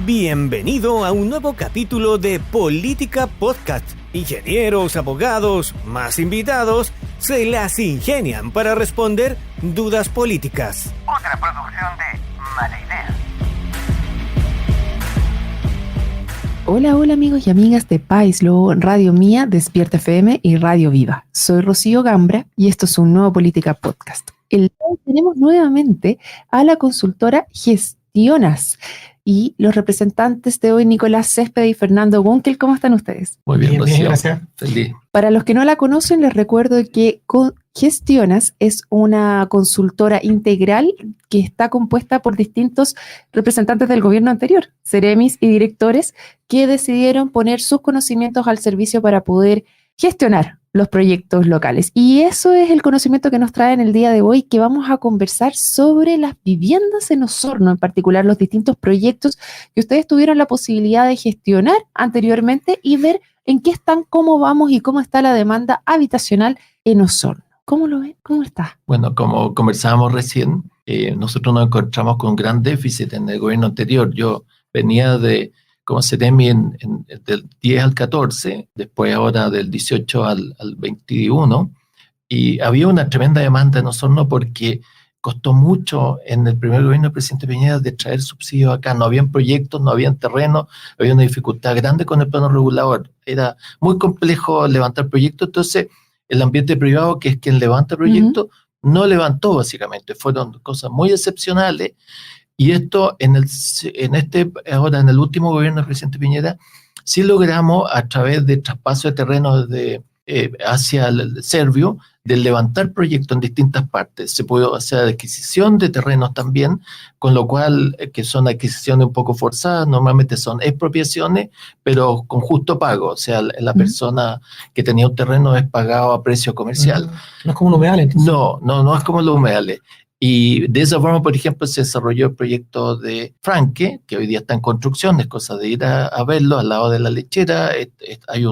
Bienvenido a un nuevo capítulo de Política Podcast. Ingenieros, abogados, más invitados, se las ingenian para responder dudas políticas. Otra producción de Mala Idea. Hola amigos y amigas de Paislo, Radio Mía, Despierta FM y Radio Viva. Soy Rocío Gambra y esto es un nuevo Política Podcast. El día de hoy tenemos nuevamente a la consultora Gestionas y los representantes de hoy, Nicolás Céspedes y Fernando Gunkel. ¿Cómo están ustedes? Muy bien, Rocío. Gracias. Feliz. Para los que no la conocen, les recuerdo que Gestionas es una consultora integral que está compuesta por distintos representantes del gobierno anterior, seremis y directores, que decidieron poner sus conocimientos al servicio para poder gestionar los proyectos locales. Y eso es el conocimiento que nos traen el día de hoy, que vamos a conversar sobre las viviendas en Osorno, en particular los distintos proyectos que ustedes tuvieron la posibilidad de gestionar anteriormente y ver en qué están, cómo vamos y cómo está la demanda habitacional en Osorno. ¿Cómo lo ven? ¿Cómo está? Bueno, como conversábamos recién, nosotros nos encontramos con un gran déficit en el gobierno anterior. Yo venía como seremi del 10 al 14, después ahora del 18 al 21, y había una tremenda demanda en Osorno porque costó mucho en el primer gobierno del presidente Piñera de traer subsidios acá. No habían proyectos, no habían terreno, había una dificultad grande con el plano regulador. Era muy complejo levantar proyectos, entonces el ambiente privado, que es quien levanta proyectos, no levantó básicamente. Fueron cosas muy excepcionales. Y esto ahora en el último gobierno del presidente Piñera, sí logramos a través de traspaso de terrenos hacia el Servio, de levantar proyectos en distintas partes. Se pudo hacer adquisición de terrenos también, con lo cual, que son adquisiciones un poco forzadas, normalmente son expropiaciones, pero con justo pago. O sea, la persona que tenía un terreno es pagado a precio comercial. No es como los humedales. Entonces. No es como los humedales. Y de esa forma, por ejemplo, se desarrolló el proyecto de Franque, que hoy día está en construcción, es cosa de ir a verlo, al lado de la lechera. Hay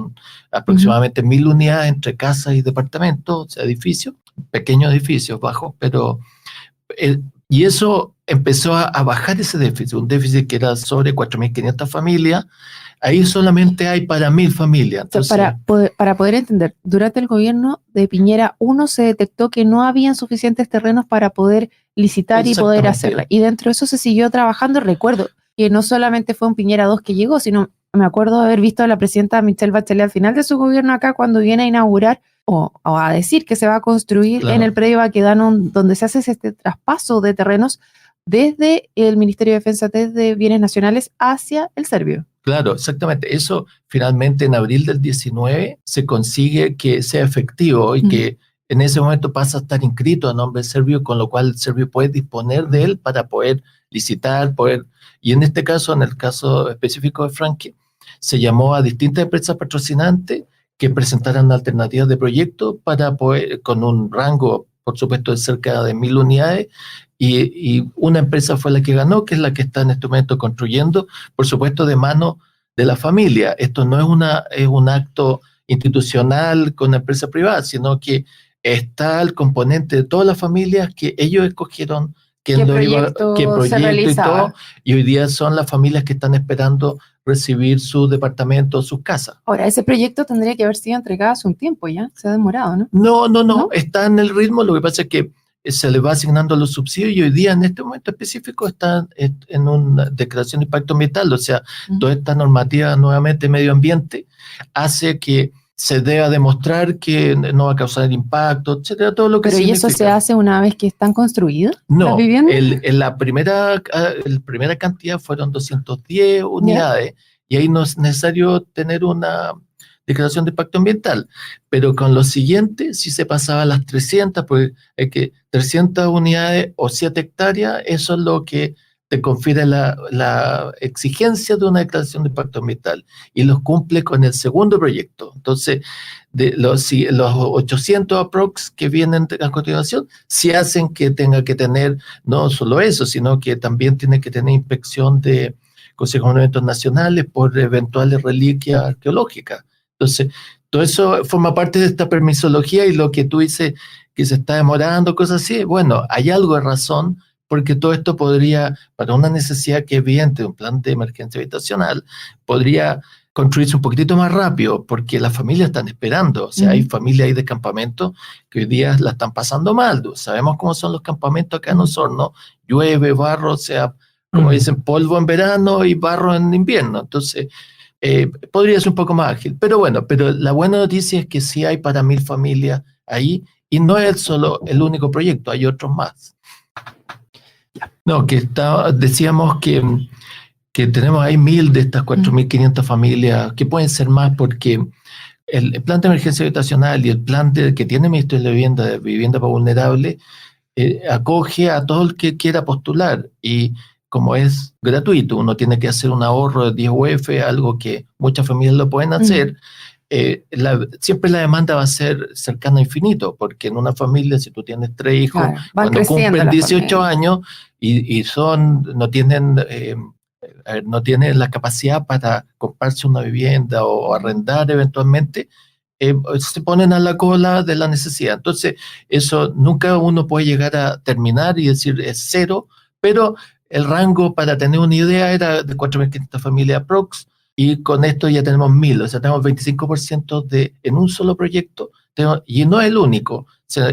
aproximadamente 1.000 unidades entre casas y departamentos, o sea, edificios, pequeños edificios bajos, pero y eso empezó a bajar ese déficit, un déficit que era sobre 4.500 familias. Ahí solamente hay para 1.000 familias. Entonces, para poder entender, durante el gobierno de Piñera 1 se detectó que no habían suficientes terrenos para poder licitar y poder hacerla. Y dentro de eso se siguió trabajando. Recuerdo que no solamente fue un Piñera 2 que llegó, sino me acuerdo haber visto a la presidenta Michelle Bachelet al final de su gobierno acá, cuando viene a inaugurar o a decir que se va a construir en el predio Baquedano, donde se hace este traspaso de terrenos desde el Ministerio de Defensa, desde Bienes Nacionales hacia el Servio. Claro, exactamente. Eso finalmente en abril del 19 se consigue que sea efectivo y que en ese momento pasa a estar inscrito a nombre del Servio, con lo cual el Servio puede disponer de él para poder licitar, y en este caso, en el caso específico de Franque, se llamó a distintas empresas patrocinantes que presentaran alternativas de proyecto para poder, con un rango, por supuesto, de cerca de 1.000 unidades, y una empresa fue la que ganó, que es la que está en este momento construyendo, por supuesto, de mano de la familia. Esto no es un acto institucional con una empresa privada, sino que está el componente de todas las familias que ellos escogieron qué proyecto y todo, y hoy día son las familias que están esperando recibir su departamento, sus casas. Ahora, ese proyecto tendría que haber sido entregado hace un tiempo ya, se ha demorado, ¿no? No, está en el ritmo. Lo que pasa es que se le va asignando los subsidios y hoy día en este momento específico está en una declaración de impacto ambiental. O sea, toda esta normativa nuevamente medio ambiente hace que se deba demostrar que no va a causar impacto, etcétera, todo lo que ¿Pero significa. y eso se hace una vez que están construidas las viviendas? La primera cantidad fueron 210 unidades, y ahí no es necesario tener una declaración de impacto ambiental, pero con lo siguiente sí se pasaba a las 300, porque hay que 300 unidades o 7 hectáreas, eso es lo que te confiere la exigencia de una declaración de impacto ambiental, y los cumple con el segundo proyecto. Entonces, de los 800 aprox que vienen a continuación, sí hacen que tenga que tener no solo eso, sino que también tiene que tener inspección de Consejo de Monumentos Nacionales por eventuales reliquias arqueológicas. Entonces, todo eso forma parte de esta permisología, y lo que tú dices que se está demorando, cosas así, bueno, hay algo de razón, porque todo esto podría, para una necesidad que es evidente de un plan de emergencia habitacional, podría construirse un poquitito más rápido, porque las familias están esperando. O sea, hay familias ahí de campamentos que hoy día la están pasando mal. Sabemos cómo son los campamentos acá en Osorno. Llueve, barro, o sea, como dicen, polvo en verano y barro en invierno. Entonces, podría ser un poco más ágil. Pero bueno, pero la buena noticia es que sí hay para 1.000 familias ahí, y no es solo el único proyecto, hay otros más. No, decíamos que tenemos ahí 1.000 de estas 4.500 familias, que pueden ser más, porque el plan de emergencia habitacional y el plan que tiene el Ministerio de Vivienda para Vulnerables acoge a todo el que quiera postular, y como es gratuito, uno tiene que hacer un ahorro de 10 UF, algo que muchas familias lo pueden hacer. Siempre la demanda va a ser cercana a infinito, porque en una familia, si tú tienes 3 hijos, claro, cuando cumplen 18 años y no tienen la capacidad para comprarse una vivienda o arrendar eventualmente, se ponen a la cola de la necesidad. Entonces, eso nunca uno puede llegar a terminar y decir es 0, pero el rango, para tener una idea, era de 4.500 familias aprox, y con esto ya tenemos 1.000, o sea, tenemos 25% en un solo proyecto, y no es el único,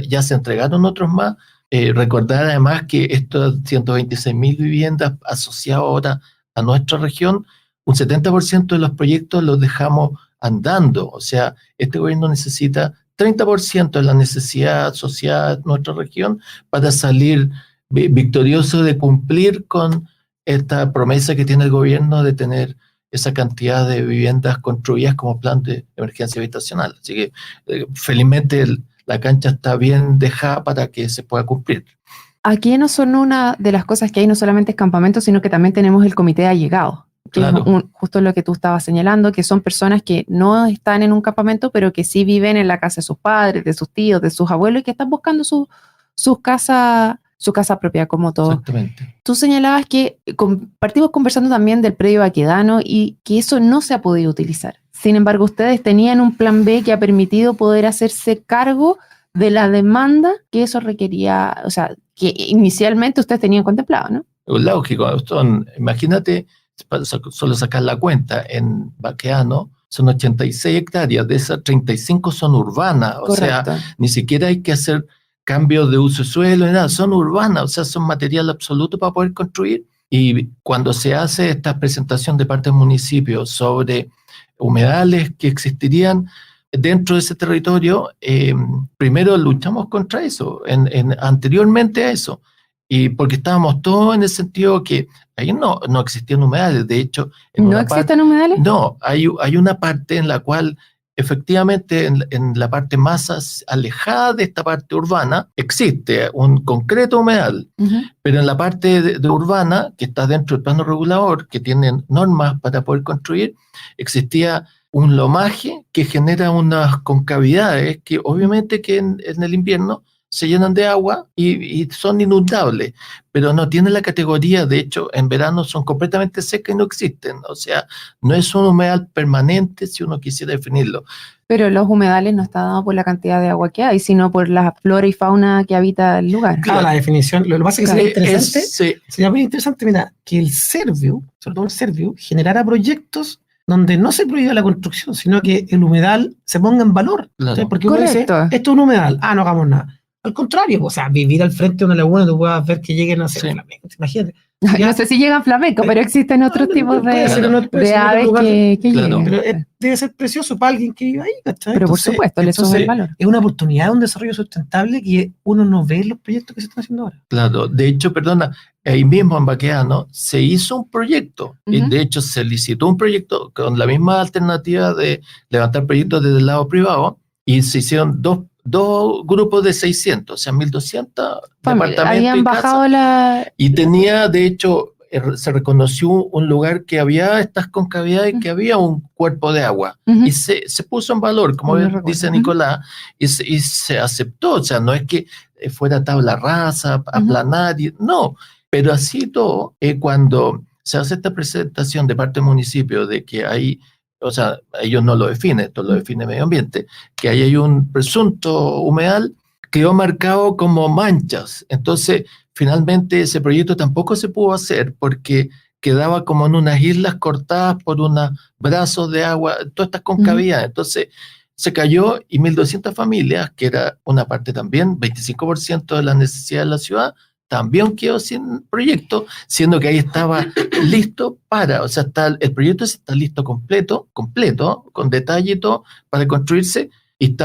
ya se entregaron otros más. Recordar además que estos 126.000 viviendas asociadas ahora a nuestra región, un 70% de los proyectos los dejamos andando, o sea, este gobierno necesita 30% de la necesidad asociada a nuestra región para salir victorioso de cumplir con esta promesa que tiene el gobierno de tener esa cantidad de viviendas construidas como plan de emergencia habitacional. Así que felizmente la cancha está bien dejada para que se pueda cumplir. Aquí en Osorno, una de las cosas que hay no solamente es campamento, sino que también tenemos el comité de allegados, que claro, es justo lo que tú estabas señalando, que son personas que no están en un campamento, pero que sí viven en la casa de sus padres, de sus tíos, de sus abuelos, y que están buscando su casa propia, como todo. Exactamente. Tú señalabas que partimos conversando también del predio Baquedano y que eso no se ha podido utilizar. Sin embargo, ustedes tenían un plan B que ha permitido poder hacerse cargo de la demanda que eso requería, o sea, que inicialmente ustedes tenían contemplado, ¿no? Lógico, imagínate, solo sacar la cuenta, en Baquedano son 86 hectáreas, de esas 35 son urbanas. Correcto. O sea, ni siquiera hay que hacer cambios de uso de suelo ni nada, son urbanas, o sea, son material absoluto para poder construir. Y cuando se hace esta presentación de parte del municipio sobre humedales que existirían dentro de ese territorio, primero luchamos contra eso, anteriormente a eso, y porque estábamos todos en el sentido que ahí no existían humedales. De hecho, ¿no existen humedales? No, hay una parte en la cual efectivamente en la parte más alejada de esta parte urbana existe un concreto humedal, pero en la parte de urbana, que está dentro del plano regulador, que tiene normas para poder construir, existía un lomaje que genera unas concavidades que obviamente que en el invierno se llenan de agua y son inundables, pero no tienen la categoría. De hecho, en verano son completamente secas y no existen. O sea, no es un humedal permanente si uno quisiera definirlo. Pero los humedales no están dados por la cantidad de agua que hay, sino por la flora y fauna que habita el lugar. Claro, la definición. Lo que pasa es que sería interesante, sería muy interesante, mira, que el Serviu, sobre todo el Serviu, generara proyectos donde no se prohíba la construcción, sino que el humedal se ponga en valor. Claro. Porque uno dice, esto es un humedal, no hagamos nada. Al contrario, o sea, vivir al frente de una laguna, tú puedas ver que lleguen a hacer flamencos, imagínate. No sé si llegan flamencos, pero existen otros tipos de aves que llegan. Pero debe ser precioso para alguien que vive ahí, ¿cachai? Pero por supuesto, le sube el valor. Es una oportunidad de un desarrollo sustentable que uno no ve en los proyectos que se están haciendo ahora. Claro, de hecho, perdona, ahí mismo en Baquedano se hizo un proyecto, y de hecho se licitó un proyecto con la misma alternativa de levantar proyectos desde el lado privado, y se hicieron dos grupos de 600, o sea, 1.200 departamentos. Habían bajado y tenía, de hecho, se reconoció un lugar que había estas concavidades, que había un cuerpo de agua, y se puso en valor, como dice Nicolás, y se aceptó. O sea, no es que fuera tabla rasa, aplanar, no, pero así todo, cuando se hace esta presentación de parte del municipio de que hay, o sea, ellos no lo definen, esto lo define Medio Ambiente, que ahí hay un presunto humedal, quedó marcado como manchas. Entonces, finalmente ese proyecto tampoco se pudo hacer porque quedaba como en unas islas cortadas por unos brazos de agua, todas estas concavidades. Entonces se cayó y 1.200 familias, que era una parte también, 25% de la necesidad de la ciudad, también quedó sin proyecto, siendo que ahí estaba listo o sea, el proyecto está listo completo, con detalle y todo, para construirse, y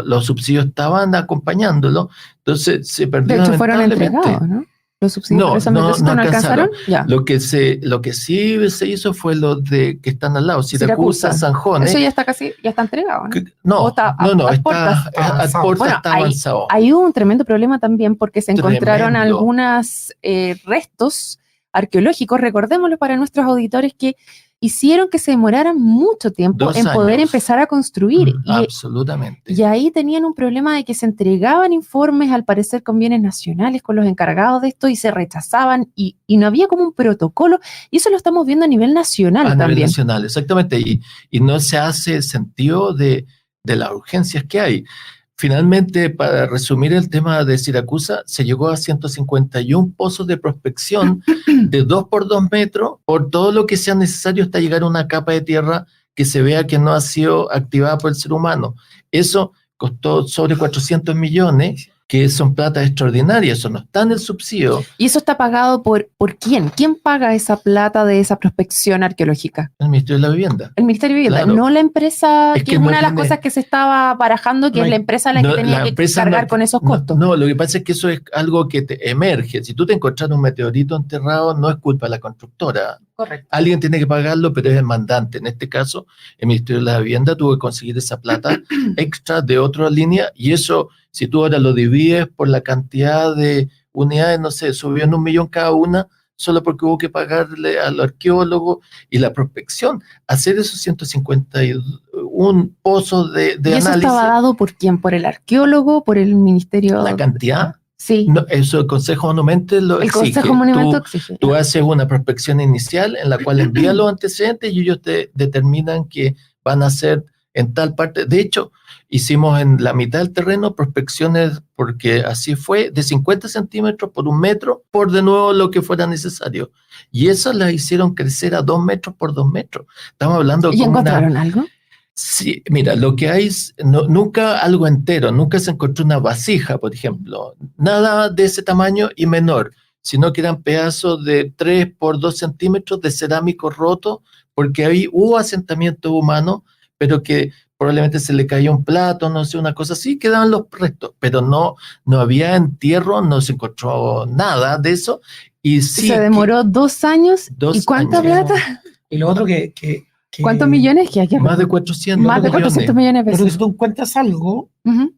los subsidios estaban acompañándolo, entonces se perdió. De hecho, fueron entregados, ¿no? Los subsidios no alcanzaron. Ya. Lo que sí se hizo fue lo de que están al lado, Siracusa, San Jones. Eso ya está entregado, ¿no? Está avanzado. Hay un tremendo problema también porque se encontraron algunos restos arqueológicos, recordémoslo para nuestros auditores, que hicieron que se demoraran mucho tiempo en poder empezar a construir. Absolutamente. Y ahí tenían un problema de que se entregaban informes, al parecer, con bienes nacionales, con los encargados de esto, y se rechazaban, y no había como un protocolo, y eso lo estamos viendo a nivel nacional también. A nivel nacional, exactamente, y no se hace sentido de las urgencias que hay. Finalmente, para resumir el tema de Siracusa, se llegó a 151 pozos de prospección de 2 por 2 metros, por todo lo que sea necesario hasta llegar a una capa de tierra que se vea que no ha sido activada por el ser humano. Eso costó sobre 400 millones, que son plata extraordinaria, eso no está en el subsidio. ¿Y eso está pagado por quién? ¿Quién paga esa plata de esa prospección arqueológica? El Ministerio de la Vivienda. El Ministerio de Vivienda, claro. No la empresa, que es una de las cosas que se estaba barajando, que es la empresa la que tenía que cargar con esos costos. No, lo que pasa es que eso es algo que te emerge. Si tú te encontraste un meteorito enterrado, no es culpa de la constructora. Correcto. Alguien tiene que pagarlo, pero es el mandante. En este caso, el Ministerio de la Vivienda tuvo que conseguir esa plata extra de otra línea, y eso, si tú ahora lo divides por la cantidad de unidades, no sé, subió en 1 millón cada una, solo porque hubo que pagarle al arqueólogo y la prospección. Hacer esos 151 pozos de análisis. ¿Y eso estaba dado por quién? ¿Por el arqueólogo? ¿Por el ministerio? ¿La cantidad? Sí. No, eso el Consejo Monumental lo exige. El Consejo Monumental exige. Tú haces una prospección inicial en la cual envías los antecedentes y ellos te determinan que van a hacer en tal parte. De hecho, hicimos en la mitad del terreno prospecciones, porque así fue, de 50 centímetros por 1 metro, por de nuevo lo que fuera necesario. Y esas las hicieron crecer a 2 metros por 2 metros. Estamos hablando. ¿Y encontraron algo? Sí, mira, lo que hay es nunca algo entero, nunca se encontró una vasija, por ejemplo, nada de ese tamaño y menor, sino que eran pedazos de 3 por 2 centímetros de cerámico roto, porque ahí hubo asentamiento humano, pero que probablemente se le cayó un plato, no sé, una cosa así, quedaban los restos, pero no había entierro, no se encontró nada de eso. Y sí, se demoró 2 años. ¿Y cuánta plata? Y lo otro que ¿cuántos millones? Más de 400 Más de 400 millones de pesos. Pero si tú encuentras algo,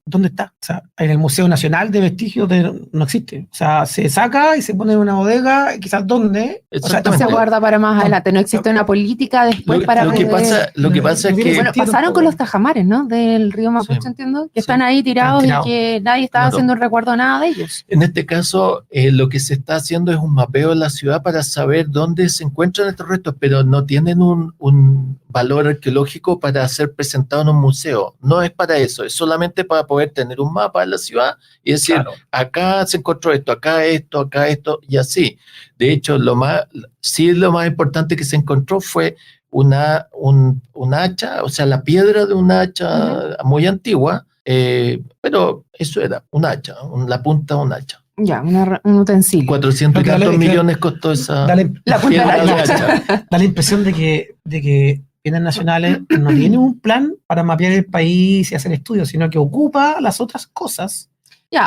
¿dónde está? O sea, en el Museo Nacional de Vestigios no existe. O sea, se saca y se pone en una bodega, quizás ¿dónde? O sea, se guarda para más adelante. No existe una política después para lo que pasa es que... Bueno, pasaron con los tajamares, ¿no? Del río Mapocho, entiendo, que están ahí tirados y que nadie estaba haciendo un recuerdo nada de ellos. En este caso, lo que se está haciendo es un mapeo de la ciudad para saber dónde se encuentran estos restos, pero no tienen un valor arqueológico para ser presentado en un museo. No es para eso, es solamente para poder tener un mapa de la ciudad y decir, claro, acá se encontró esto, acá esto, y así. De hecho, lo más importante que se encontró fue un hacha, o sea, la piedra de un hacha muy antigua, pero eso era un hacha, la punta de un hacha. Ya, un utensilio. 400 y tantos millones costó esa la punta de la hacha. Da la impresión de que bienes nacionales no tiene un plan para mapear el país y hacer estudios, sino que ocupa las otras cosas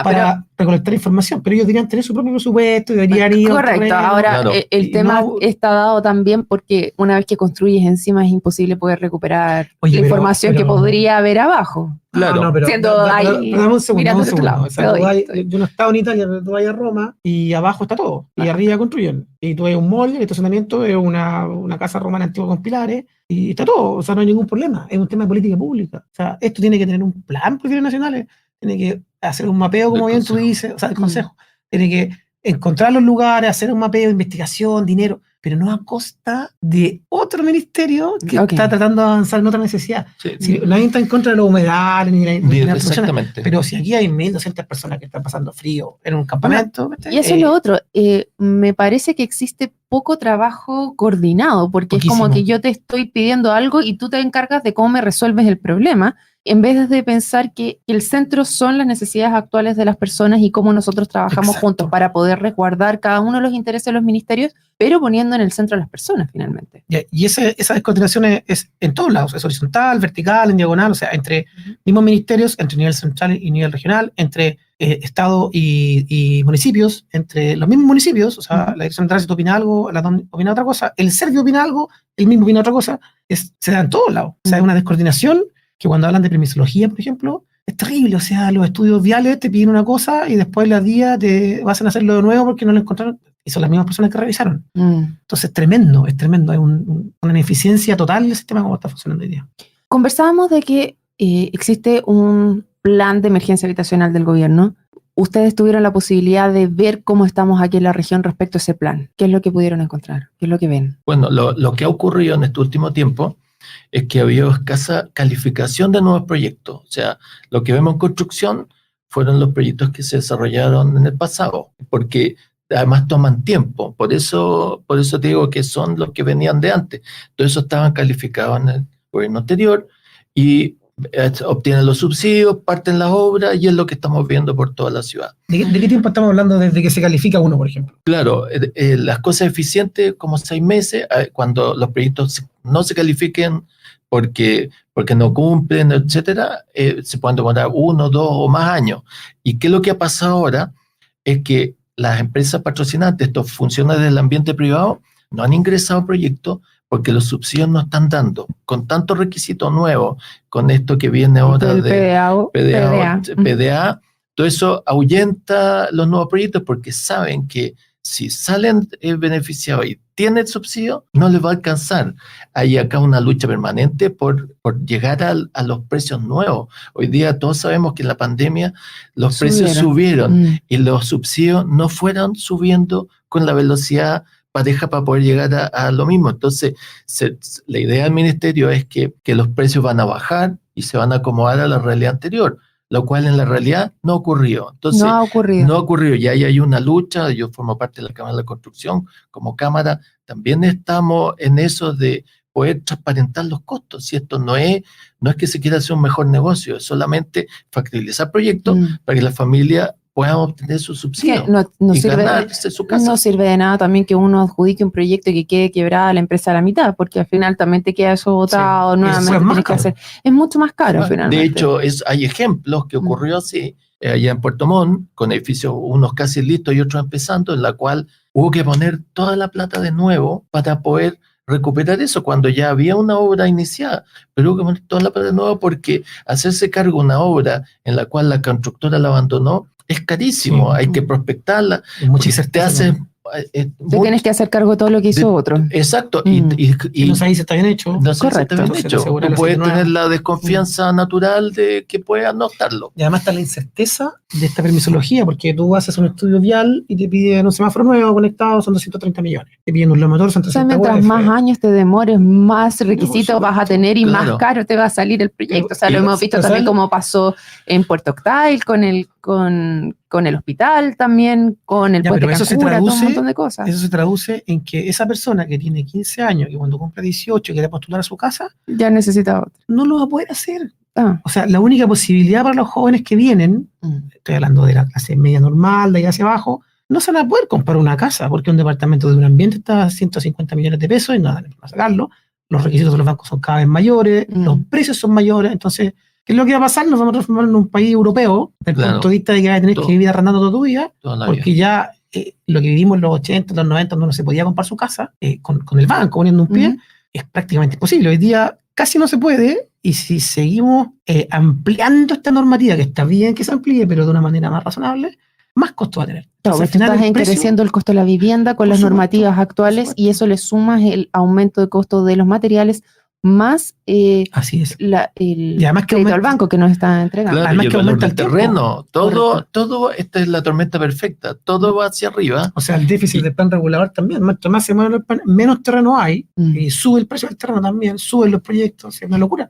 para recolectar información, pero ellos deberían tener su propio presupuesto, deberían ir. Correcto, ahora claro. El tema está dado también porque una vez que construyes encima es imposible poder recuperar la información que podría haber abajo. Claro, pero dame un segundo. O sea, yo no he estado en Italia, pero tú vas a Roma y abajo está todo, y arriba construyen. Y tú ves un mall, el estacionamiento es una casa romana antigua con pilares, y está todo, o sea, no hay ningún problema. Es un tema de política pública. O sea, esto tiene que tener un plan por bienes nacionales, tiene que hacer un mapeo, como bien tú dices, o sea, el Consejo. Tiene que encontrar los lugares, hacer un mapeo, investigación, dinero. pero no a costa de otro ministerio que está tratando de avanzar en otra necesidad. Si nadie está en contra de los humedales ni la exactamente. Pero si aquí hay 1.200 personas que están pasando frío en un campamento. Y eso es lo otro. Me parece que existe poco trabajo coordinado, porque poquísimo. Es como que yo te estoy pidiendo algo y tú te encargas de cómo me resuelves el problema, en vez de pensar que el centro son las necesidades actuales de las personas y cómo nosotros trabajamos juntos para poder resguardar cada uno de los intereses de los ministerios, pero poniendo en el centro a las personas finalmente. Y esa descoordinación es en todos lados, es horizontal, vertical, en diagonal, o sea, entre mismos ministerios, entre nivel central y nivel regional, entre Estado y municipios, entre los mismos municipios, o sea, la dirección de tránsito opina algo, la DOM opina otra cosa, el Servio opina algo, el mismo opina otra cosa, se da en todos lados. O sea, hay una descoordinación que cuando hablan de permisología, por ejemplo, es terrible. O sea, los estudios viales te piden una cosa y después las días te vas a hacerlo de nuevo porque no lo encontraron y son las mismas personas que revisaron. Entonces es tremendo. Hay una ineficiencia total del sistema como está funcionando hoy día. Conversábamos de que existe un plan de emergencia habitacional del gobierno. Ustedes tuvieron la posibilidad de ver cómo estamos aquí en la región respecto a ese plan. ¿Qué es lo que pudieron encontrar? ¿Qué es lo que ven? Bueno, lo que ha ocurrido en este último tiempo es que había escasa calificación de nuevos proyectos. O sea, lo que vemos en construcción fueron los proyectos que se desarrollaron en el pasado, porque además toman tiempo. Por eso te digo que son los que venían de antes. Todo eso estaban calificados en el gobierno anterior y obtienen los subsidios, parten las obras y es lo que estamos viendo por toda la ciudad. ¿De qué tiempo estamos hablando desde que se califica uno, por ejemplo? Claro, las cosas eficientes como 6 meses, cuando los proyectos no se califiquen porque no cumplen, etcétera, se pueden demorar 1, 2 o más años. ¿Y qué es lo que ha pasado ahora? Es que las empresas patrocinantes, estos funcionarios del ambiente privado, no han ingresado proyectos porque los subsidios no están dando. Con tantos requisitos nuevos, con esto que viene ahora de PDA, todo eso ahuyenta los nuevos proyectos porque saben que si salen beneficiados y tienen subsidio, no les va a alcanzar. Hay acá una lucha permanente por llegar a los precios nuevos. Hoy día todos sabemos que en la pandemia los precios subieron y los subsidios no fueron subiendo con la velocidad pareja para poder llegar a lo mismo. Entonces, la idea del ministerio es que los precios van a bajar y se van a acomodar a la realidad anterior, lo cual en la realidad no ocurrió. Entonces, no ha ocurrido. Y ahí hay una lucha. Yo formo parte de la Cámara de la Construcción. Como Cámara también estamos en eso de poder transparentar los costos. Si esto no es que se quiera hacer un mejor negocio, es solamente factibilizar proyectos para que la familia puedan obtener su subsidio y ganarse su casa. No sirve de nada también que uno adjudique un proyecto y que quede quebrada la empresa a la mitad, porque al final también te queda eso botado, nuevamente tienes que hacer. Es mucho más caro finalmente. De hecho, hay ejemplos que ocurrió así, allá en Puerto Montt, con edificios unos casi listos y otros empezando, en la cual hubo que poner toda la plata de nuevo para poder recuperar eso cuando ya había una obra iniciada, pero hubo que poner toda la plata de nuevo porque hacerse cargo de una obra en la cual la constructora la abandonó es carísimo, hay que prospectarla, te tienes que hacer cargo de todo lo que hizo otro. Exacto. Y no sabes si está bien hecho. Correcto. Tú puedes tener la desconfianza natural de que puedas no estarlo. Y además está la incerteza de esta permisología, porque tú haces un estudio vial y te piden un semáforo nuevo conectado, son 230 millones. Te piden un motor, son 300 mientras más años te demores, más requisitos vas a tener y más caro te va a salir el proyecto. O sea, lo hemos visto también como pasó en Puerto Octay, con el hospital también, con el puente Cancura, todo un montón de cosas. Eso se traduce en que esa persona que tiene 15 años y cuando cumpla 18 quiere postular a su casa, ya necesita otro. No lo va a poder hacer. O sea, la única posibilidad para los jóvenes que vienen, estoy hablando de la clase media normal, de ahí hacia abajo, no se van a poder comprar una casa porque un departamento de un ambiente está a 150 millones de pesos y no van a sacarlo. Los requisitos de los bancos son cada vez mayores, los precios son mayores, entonces ¿qué es lo que va a pasar? Nos vamos a transformar en un país europeo, desde el punto de vista de que vas a tener que vivir arrendando toda tu vida, porque ya lo que vivimos en los 80, los 90, donde uno se podía comprar su casa, con el banco poniendo un pie, es prácticamente imposible. Hoy día casi no se puede, y si seguimos ampliando esta normativa, que está bien que se amplíe, pero de una manera más razonable, más costo va a tener. Entonces, estás encareciendo el costo de la vivienda con las normativas actuales, y eso le sumas el aumento de costo de los materiales. más así es. el Y además que crédito al banco que nos está entregando. Claro, además y que el valor aumenta del el tiempo. terreno, todo, esta es la tormenta perfecta, todo va hacia arriba. O sea, el déficit del plan regulador también. Mientras más se mueve el plan, menos terreno hay, y sube el precio del terreno también, suben los proyectos, es una locura.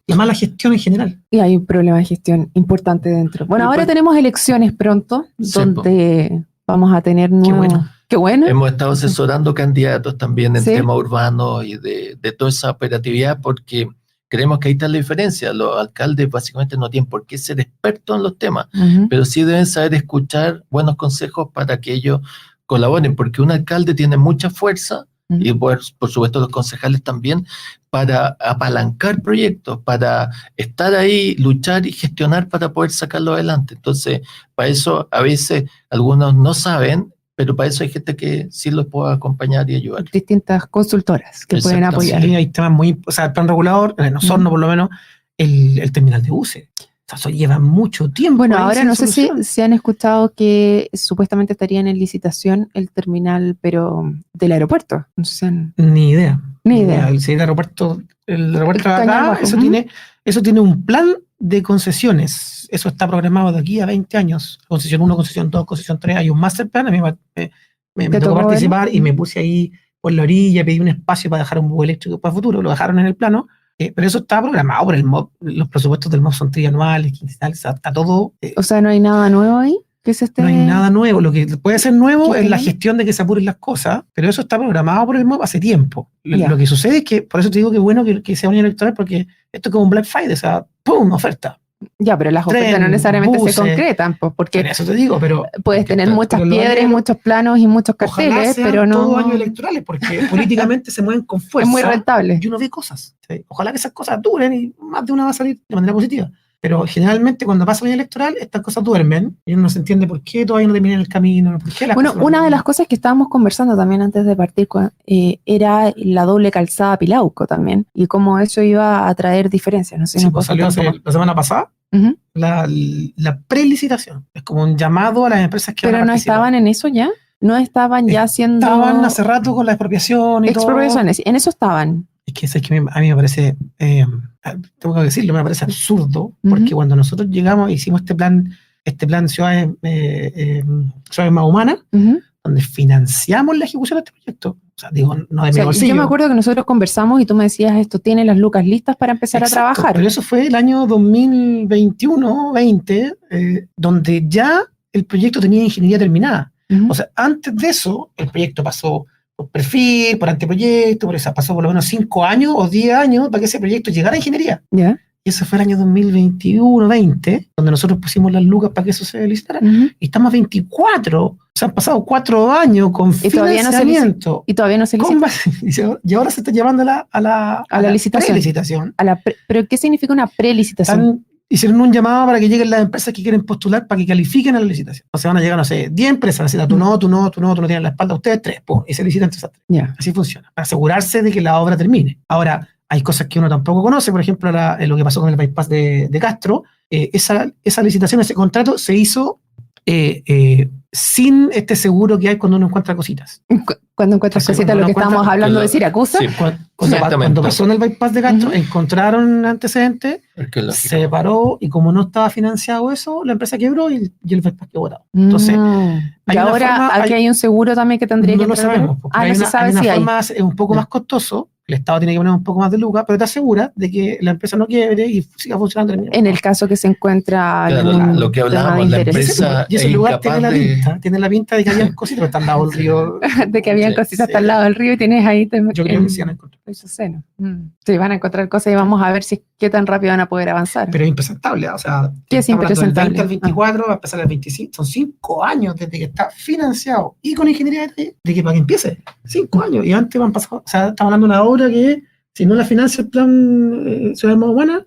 La mala gestión en general. Y hay un problema de gestión importante dentro. Bueno, ahora tenemos elecciones pronto, donde vamos a tener nuevos... Qué bueno. Hemos estado asesorando candidatos también en Sí. temas urbanos y de toda esa operatividad, porque creemos que ahí está la diferencia. Los alcaldes básicamente no tienen por qué ser expertos en los temas, pero sí deben saber escuchar buenos consejos para que ellos colaboren, porque un alcalde tiene mucha fuerza, y por supuesto los concejales también, para apalancar proyectos, para estar ahí, luchar y gestionar para poder sacarlo adelante. Entonces, para eso a veces algunos no saben, pero para eso hay gente que sí los puede acompañar y ayudar. Distintas consultoras que pueden apoyar. Sí, hay temas muy... O sea, el plan regulador, en Osorno por lo menos, el terminal de buses. O sea, eso lleva mucho tiempo. Bueno, ahora no sé si han escuchado que supuestamente estarían en licitación el terminal, pero del aeropuerto. No sé si han... Ni idea. El aeropuerto de acá, eso tiene un plan de concesiones. Eso está programado de aquí a 20 años. Concesión 1, concesión 2, concesión 3. Hay un master plan. A mí me tocó participar y me puse ahí por la orilla, pedí un espacio para dejar un bus eléctrico para el futuro. Lo dejaron en el plano. Pero eso está programado por el MOB. Los presupuestos del MOB son trianuales, quincenales, está todo. O sea, no hay nada nuevo ahí. No hay nada nuevo. Lo que puede ser nuevo es la gestión de que se apuren las cosas, pero eso está programado por el MOB hace tiempo. Lo que sucede es que, por eso te digo que es bueno que sea un año electoral, porque esto es como un Black Friday, o sea, ¡pum! Oferta. Ya, pero las ofertas no necesariamente se concretan, pues, porque eso te digo, pero puedes tener muchas piedras, muchos planos y muchos carteles, pero no todos años electorales, porque políticamente se mueven con fuerza. Es muy rentable. Y uno ve cosas. ¿Sí? Ojalá que esas cosas duren y más de una va a salir de manera positiva. Pero generalmente cuando pasa el año electoral, estas cosas duermen y uno no se entiende por qué todavía no termina el camino. Bueno, una de las cosas que estábamos conversando también antes de partir era la doble calzada Pilauco también, y cómo eso iba a traer diferencias. No sé si pues salió la semana pasada la prelicitación. Es como un llamado a las empresas que ¿Pero no estaban en eso ya? ¿No estaban ya haciendo...? Estaban hace rato con la expropiación y expropiaciones, en eso estaban. Es que a mí me parece, tengo que decirlo, me parece absurdo, porque cuando nosotros llegamos, hicimos este plan Ciudades Más Humanas, donde financiamos la ejecución de este proyecto. O sea, digo, no de mi bolsillo. Yo me acuerdo que nosotros conversamos y tú me decías, esto tiene las lucas listas para empezar a trabajar. Pero eso fue el año 2021-20, donde ya el proyecto tenía ingeniería terminada. O sea, antes de eso, el proyecto pasó por perfil, por anteproyecto, pasó por lo menos 5 años o 10 años para que ese proyecto llegara a ingeniería. ¿Ya? Y eso fue el año 2021-20, donde nosotros pusimos las lucas para que eso se licitara. Y estamos a 24, o sea, han pasado 4 años con financiamiento. Y todavía no se licita. Y ahora se está llevando a la licitación. ¿Pero qué significa una prelicitación? Hicieron un llamado para que lleguen las empresas que quieren postular para que califiquen a la licitación. O sea, van a llegar, no sé, 10 empresas, tú no tienes la espalda, ustedes 3, y se licitan entre esas 3. Yeah. Así funciona, para asegurarse de que la obra termine. Ahora, hay cosas que uno tampoco conoce, por ejemplo, lo que pasó con el bypass de Castro, esa licitación, ese contrato se hizo sin este seguro que hay cuando uno encuentra cositas. Cuando encuentras cositas, lo que estábamos hablando de Siracusa. Sí, cuando pasó en el bypass de Castro, encontraron antecedentes, se paró y como no estaba financiado eso, la empresa quebró y el bypass quedó botado. Entonces, y ahora aquí hay un seguro también que tendría que... No lo sabemos, porque no se sabe si hay. Es un poco más costoso. El Estado tiene que poner un poco más de lucas, pero te asegura de que la empresa no quiebre y siga funcionando. En el caso que se encuentra... Lo que hablábamos, la empresa y ese lugar tiene la pinta de que había cositas, pero está al lado del río. De que habían cositas hasta al lado del río y tienes ahí... Yo creo que sí van a encontrar. Sí, van a encontrar cosas y vamos a ver qué tan rápido van a poder avanzar. Pero es impresentable, o sea... ¿Qué es impresentable? Del 20 al 24 va a empezar al 25, son 5 años desde que está financiado y con ingeniería de que para que empiece. 5 años, y antes van pasado, o sea, estamos hablando de una obra que si no la financia el plan Ciudades Más Humanas,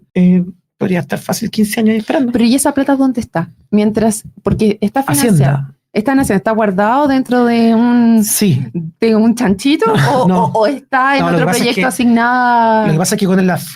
podría estar fácil 15 años esperando. Pero ¿y esa plata dónde está? Porque está financiada. ¿Está guardado dentro de un chanchito o está en otro proyecto asignado? Lo que pasa es que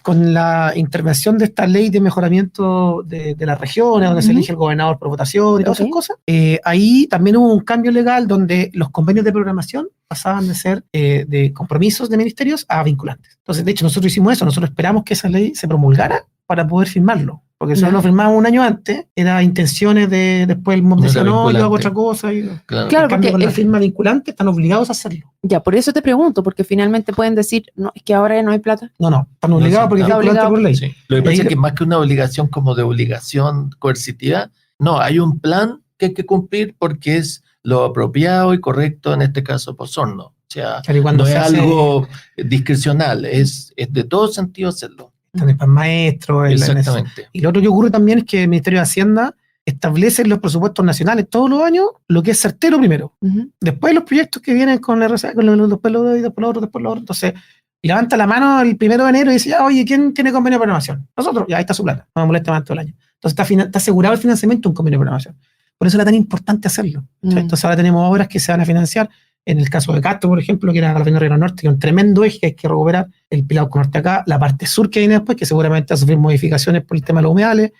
con la intervención de esta ley de mejoramiento de las regiones, donde se elige el gobernador por votación y todas esas cosas, ahí también hubo un cambio legal donde los convenios de programación pasaban de ser de compromisos de ministerios a vinculantes. Entonces, de hecho, nosotros hicimos eso, nosotros esperamos que esa ley se promulgara para poder firmarlo. Porque si no lo firmábamos un año antes, era intenciones de después el mundo decía, no, yo hago otra cosa. Y, claro, porque con la firma vinculante están obligados a hacerlo. Ya, por eso te pregunto, porque finalmente pueden decir, no, es que ahora ya no hay plata. No, están obligados porque está obligado por ley. Sí. Lo que pasa es que más que una obligación como de obligación coercitiva, no, hay un plan que hay que cumplir porque es lo apropiado y correcto, en este caso por Osorno. O sea, no es algo discrecional, es de todo sentido hacerlo. Están el plan maestro. Exactamente. Y lo otro que ocurre también es que el Ministerio de Hacienda establece en los presupuestos nacionales todos los años lo que es certero primero. Después los proyectos que vienen con el RSA, después lo otro. Entonces, levanta la mano el 1 de enero y dice, ya, oye, ¿quién tiene convenio de programación? Nosotros, ya ahí está su plata, no me molesta más todo el año. Entonces está asegurado el financiamiento de un convenio de programación. Por eso era tan importante hacerlo. Entonces ahora tenemos obras que se van a financiar. En el caso de Castro, por ejemplo, que era la Avenida Río Norte, que es un tremendo eje que hay que recuperar, el Pilauco Norte acá, la parte sur que viene después, que seguramente va a sufrir modificaciones por el tema de los humedales.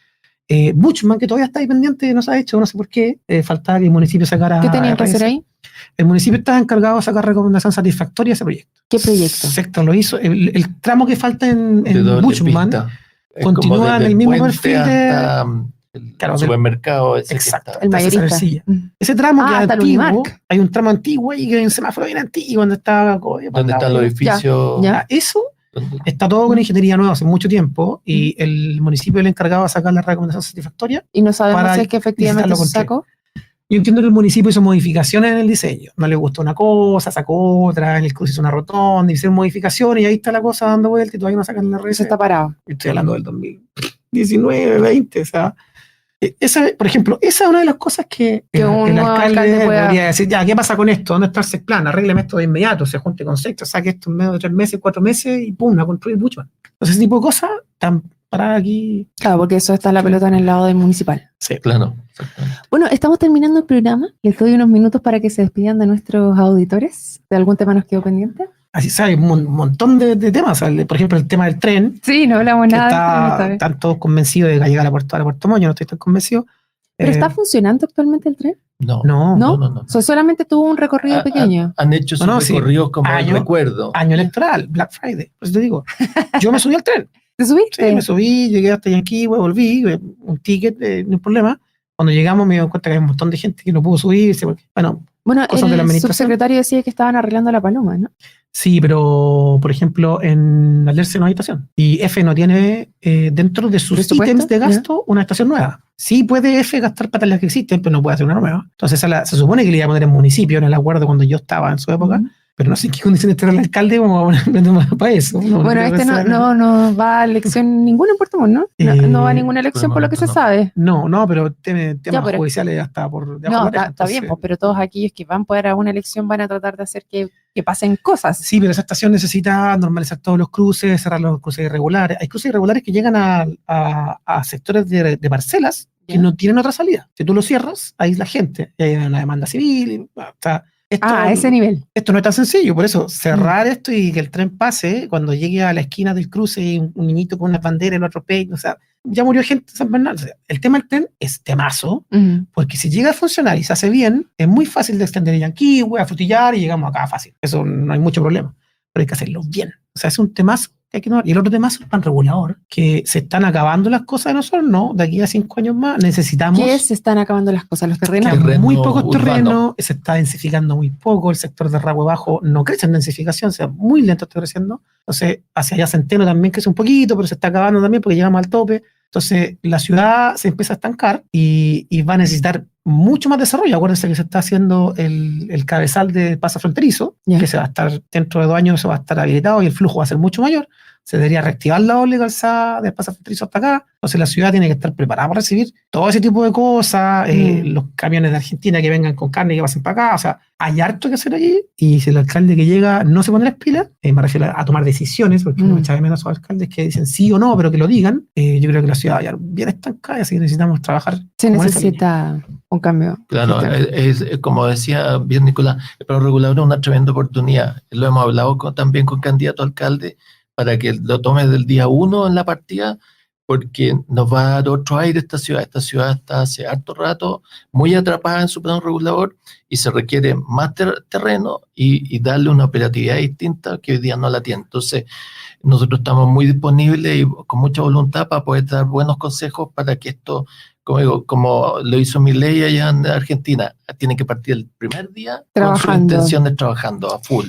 Buchman, que todavía está ahí pendiente, no se ha hecho, no sé por qué, faltaba que el municipio sacara... ¿Qué tenían que hacer ahí? El municipio estaba encargado de sacar recomendación satisfactoria a ese proyecto. ¿Qué proyecto? Sector lo hizo. El tramo que falta en Buchman continúa en el mismo perfil de... El supermercado ese. Exacto, el mayorista. Ese tramo que es antiguo, hay un tramo antiguo y que hay un semáforo bien antiguo donde está... ¿Dónde están los edificios? Ya. Eso está todo con ingeniería nueva hace mucho tiempo y el municipio le encargaba de sacar la recomendación satisfactoria. Y no sabemos si es que efectivamente se sacó. Yo entiendo que el municipio hizo modificaciones en el diseño. No le gustó una cosa, sacó otra, en el cruce hizo una rotonda, hicieron modificaciones y ahí está la cosa dando vuelta y todavía no sacan la red. Eso está parado. Estoy hablando del 2019, 20, o sea... por ejemplo, esa es una de las cosas que el alcalde debería decir, ya, ¿qué pasa con esto? ¿Dónde está el SECPLAN? Arrégleme esto de inmediato, se junte con sector, saque esto en medio de 3 meses, 4 meses y pum, a construir mucho. Entonces, ese tipo de cosas están paradas aquí. Claro, porque eso está la pelota en el lado del municipal. Sí, claro. Bueno, estamos terminando el programa. Les doy unos minutos para que se despidan de nuestros auditores. ¿De algún tema nos quedó pendiente? Así hay un montón de temas. Por ejemplo, el tema del tren. Sí, no hablamos nada. Están todos convencidos de que llegar a Puerto Montt, yo no estoy tan convencido. ¿Pero está funcionando actualmente el tren? No. Solamente tuvo un recorrido pequeño. Han hecho sus recorridos como recuerdo. Año electoral, Black Friday. Por eso te digo, yo me subí al tren. ¿Te subiste? Sí, me subí, llegué hasta Yanqui, volví, un ticket, no hay problema. Cuando llegamos me di cuenta que hay un montón de gente que no pudo subirse. Bueno, el subsecretario decía que estaban arreglando la paloma, ¿no? Sí, pero, por ejemplo, en Alerce no hay estación. Y F no tiene dentro de sus ítems de gasto una estación nueva. Sí puede F gastar plata en las que existen, pero no puede hacer una nueva. Entonces se supone que le iba a poner en municipio, en el acuerdo cuando yo estaba en su época. Pero no sé en qué condiciones estará el alcalde como para eso. No va a elección ninguna en Puerto Montt, ¿no? No va a ninguna elección por lo que se sabe. No, pero tiene temas judiciales hasta por... Está bien, pues, pero todos aquellos que van a una elección van a tratar de hacer que pasen cosas. Sí, pero esa estación necesita normalizar todos los cruces, cerrar los cruces irregulares. Hay cruces irregulares que llegan a sectores de parcelas que no tienen otra salida. Si tú lo cierras, ahí la gente, y hay una demanda civil, a ese nivel. Esto no es tan sencillo, por eso cerrar esto y que el tren pase, cuando llegue a la esquina del cruce y un niñito con una bandera lo atropella, o sea, ya murió gente en San Bernardo. O sea, el tema del tren es temazo, porque si llega a funcionar y se hace bien, es muy fácil de extender Yanquihue, a Frutillar y llegamos acá fácil. Eso no hay mucho problema, pero hay que hacerlo bien. O sea, es un temazo que hay que tomar. Y el otro tema es el plan regulador, que se están acabando las cosas de nosotros, ¿no? De aquí a 5 años más necesitamos... ¿Qué se están acabando las cosas? Los terrenos. Muy pocos terrenos, se está densificando muy poco, el sector de Rahue Bajo no crece en densificación, o sea, muy lento está creciendo. Entonces, hacia allá Centeno también crece un poquito, pero se está acabando también porque llegamos al tope. Entonces, la ciudad se empieza a estancar y va a necesitar mucho más desarrollo. Acuérdense que se está haciendo el cabezal de paso fronterizo, que se va a estar, dentro de 2 años, se va a estar habilitado y el flujo va a ser mucho mayor. Se debería reactivar la doble calzada del paso fronterizo hasta acá. Entonces, la ciudad tiene que estar preparada para recibir todo ese tipo de cosas, los camiones de Argentina que vengan con carne y que pasen para acá. O sea, hay harto que hacer allí, y si el alcalde que llega no se pone las pilas, me refiero a tomar decisiones, porque uno echa de menos a los alcaldes que dicen sí o no, pero que lo digan. Yo creo que la ciudad ya bien estancada, así que necesitamos trabajar. Se necesita un cambio. Claro, es como decía bien Nicolás, el plan regulador es una tremenda oportunidad. Lo hemos hablado también con candidato a alcalde para que lo tome del día 1 en la partida, porque nos va a dar otro aire esta ciudad. Esta ciudad está hace harto rato muy atrapada en su plan regulador y se requiere más terreno y darle una operatividad distinta que hoy día no la tiene. Entonces, nosotros estamos muy disponibles y con mucha voluntad para poder dar buenos consejos para que esto, como lo hizo Milei allá en Argentina, tiene que partir el primer día con sus intenciones trabajando a full.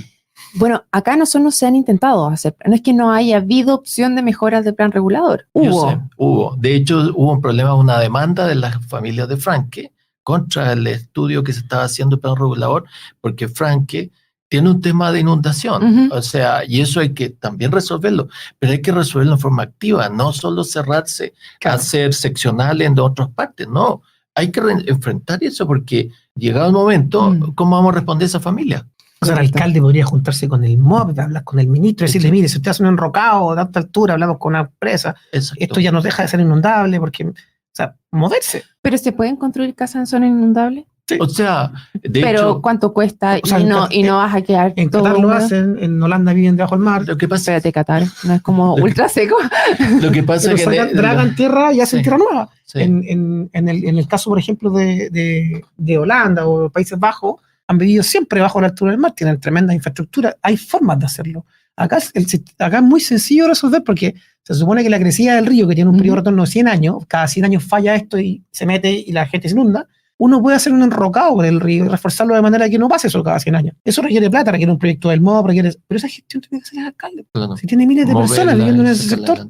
Bueno, acá nosotros no se han intentado hacer, no es que no haya habido opción de mejoras del plan regulador. Hubo. De hecho, hubo un problema, una demanda de las familias de Franke contra el estudio que se estaba haciendo del plan regulador, porque Franke tiene un tema de inundación, o sea, y eso hay que también resolverlo, pero hay que resolverlo en forma activa, no solo cerrarse a hacer seccionales en otras partes, no. Hay que enfrentar eso porque llegado el momento, ¿cómo vamos a responder a esa familia? O sea, el alcalde podría juntarse con el MOB, hablar con el ministro, decirle, mire, si usted hace un enrocado de alta altura, hablamos con una empresa, esto ya nos deja de ser inundable, porque, o sea, moverse. ¿Pero se pueden construir casas en zona inundable? Sí. O sea, pero ¿cuánto cuesta? O sea, y no vas a quedar en todo Qatar lo hacen, en Holanda viven debajo del mar. Lo que pasa, espérate, Qatar, no es como ultra seco. Lo que pasa es que dragan tierra y hacen tierra nueva. Sí. En el caso, por ejemplo, de Holanda o Países Bajos, han vivido siempre bajo la altura del mar, tienen tremenda infraestructura, hay formas de hacerlo. Acá es muy sencillo resolver porque se supone que la crecida del río, que tiene un periodo de retorno de 100 años, cada 100 años falla esto y se mete y la gente se inunda, uno puede hacer un enrocado por el río y reforzarlo de manera que no pase eso cada 100 años. Eso requiere plata, requiere un proyecto del MOB, pero esa gestión tiene que hacer el alcalde. Claro. Si tiene miles de personas viviendo en ese sector,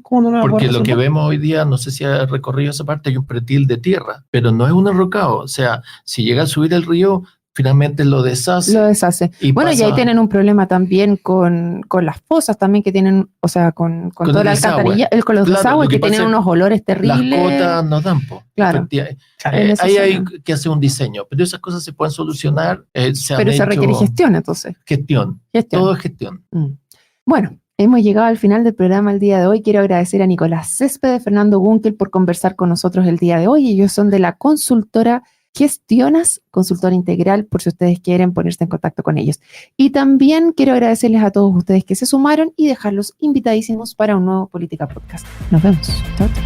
¿cómo no la Porque lo que vemos hoy día, no sé si ha recorrido esa parte, hay un pretil de tierra, pero no es un enrocado. O sea, si llega a subir el río, finalmente lo deshace. Y bueno, y ahí tienen un problema también con las fosas también que tienen, o sea, con toda la alcantarilla, con los desagües que tienen unos olores terribles. Las cotas nos dan, Claro. Ahí hay que hacer un diseño, pero esas cosas se pueden solucionar. Pero se requiere gestión, entonces. Gestión. Todo es gestión. Bueno, hemos llegado al final del programa el día de hoy. Quiero agradecer a Nicolás Céspedes, Fernando Gunkel por conversar con nosotros el día de hoy. Ellos son de la consultora Gestionas, consultora integral, por si ustedes quieren ponerse en contacto con ellos. Y también quiero agradecerles a todos ustedes que se sumaron y dejarlos invitadísimos para un nuevo Política Podcast. Nos vemos. Chao, chao.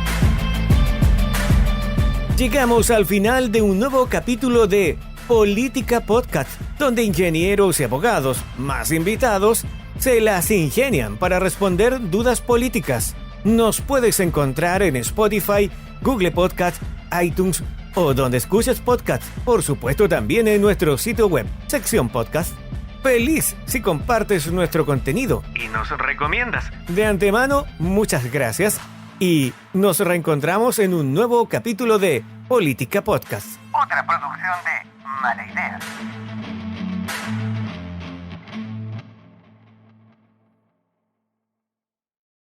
Llegamos al final de un nuevo capítulo de Política Podcast, donde ingenieros y abogados, más invitados, se las ingenian para responder dudas políticas. Nos puedes encontrar en Spotify, Google Podcast, iTunes o donde escuches podcast, por supuesto también en nuestro sitio web, sección podcast. Feliz si compartes nuestro contenido y nos recomiendas. De antemano, muchas gracias y nos reencontramos en un nuevo capítulo de Política Podcast. Otra producción de Mala Idea.